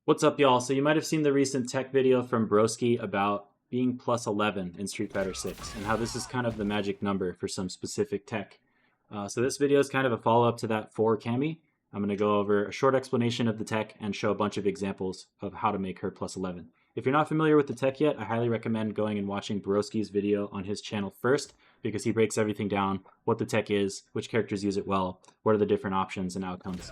What's up, y'all? So you might have seen the recent tech video from Broski about being plus 11 in Street Fighter 6 and how this is kind of the magic number for some specific tech. So this video is kind of a follow-up to that for Cammy. I'm going to go over a short explanation of the tech and show a bunch of examples of how to make her plus 11. If you're not familiar with the tech yet, I highly recommend going and watching Broski's video on his channel first, because he breaks everything down, what the tech is, which characters use it well, what are the different options and outcomes.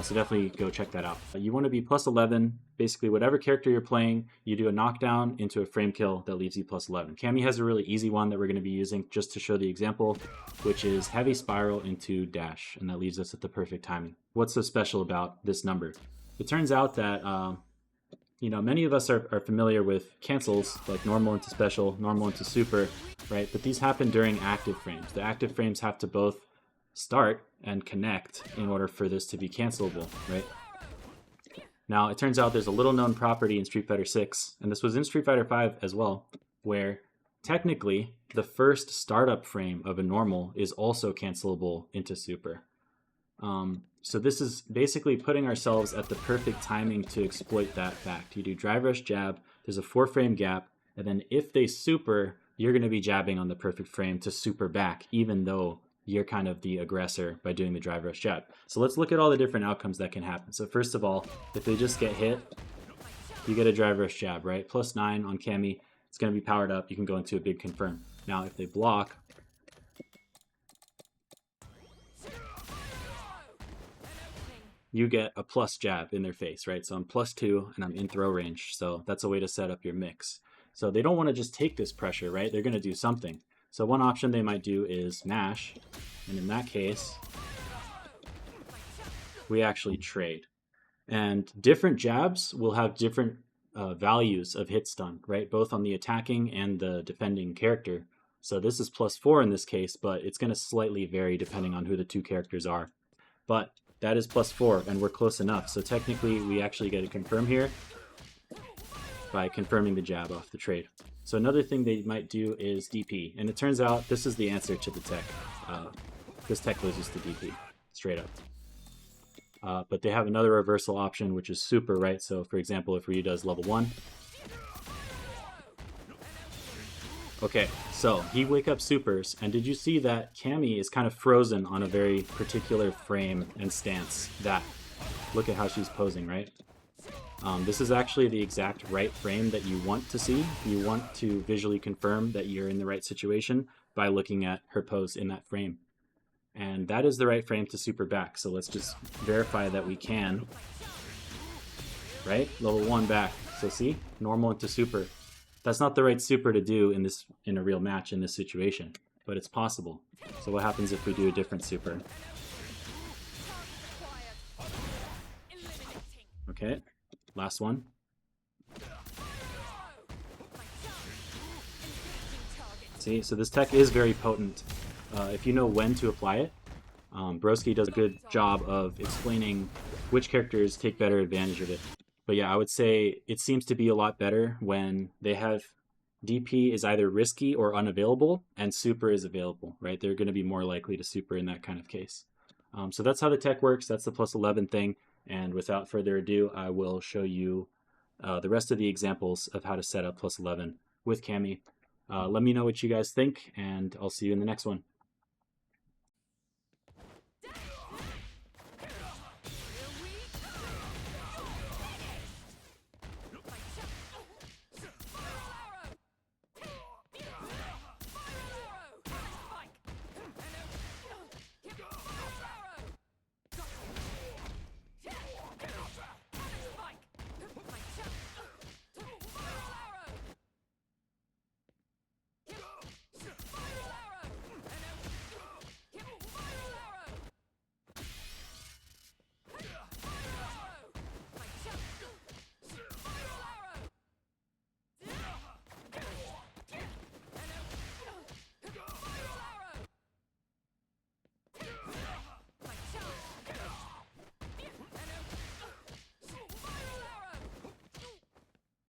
So definitely go check that out. You want to be plus 11, basically whatever character you're playing, you do a knockdown into a frame kill that leaves you plus 11. Cammy has a really easy one that we're going to be using just to show the example, which is heavy spiral into dash, and that leaves us at the perfect timing. What's so special about this number? It turns out that many of us are familiar with cancels, like normal into special, normal into super, right? But these happen during active frames. The active frames have to both start and connect in order for this to be cancelable, right? Now, it turns out there's a little known property in Street Fighter 6, and this was in Street Fighter 5 as well, where technically the first startup frame of a normal is also cancelable into super. So this is basically putting ourselves at the perfect timing to exploit that fact. You do drive rush jab, there's a 4-frame gap, and then if they super, you're going to be jabbing on the perfect frame to super back, even though you're kind of the aggressor by doing the drive rush jab. So let's look at all the different outcomes that can happen. So first of all, if they just get hit, you get a drive rush jab, right? Plus 9 on Cammy, it's going to be powered up, you can go into a big confirm. Now if they block, you get a plus jab in their face, right? So I'm plus 2 and I'm in throw range. So that's a way to set up your mix. So they don't want to just take this pressure, right? They're going to do something. So one option they might do is mash. And in that case, we actually trade. And different jabs will have different values of hit stun, right? Both on the attacking and the defending character. So this is plus 4 in this case, but it's going to slightly vary depending on who the two characters are. But that is plus 4, and we're close enough. So technically, we actually get a confirm here by confirming the jab off the trade. So another thing they might do is DP. And it turns out this is the answer to the tech. This tech loses to DP, straight up. But they have another reversal option, which is super, right? So for example, if Ryu does level 1. Okay, so he wake up supers, and did you see that Cammy is kind of frozen on a very particular frame and stance? Look at how she's posing, right? This is actually the exact right frame that you want to see. You want to visually confirm that you're in the right situation by looking at her pose in that frame. And that is the right frame to super back. So let's just verify that we can. Right? Level 1 back. So see? Normal into super. That's not the right super to do in a real match in this situation, but it's possible. So what happens if we do a different super? Okay, last one. See, so this tech is very potent if you know when to apply it. Broski does a good job of explaining which characters take better advantage of it. But yeah, I would say it seems to be a lot better when they have DP is either risky or unavailable and super is available, right? They're going to be more likely to super in that kind of case. So that's how the tech works. That's the plus 11 thing. And without further ado, I will show you the rest of the examples of how to set up plus 11 with Cammy. Let me know what you guys think, and I'll see you in the next one.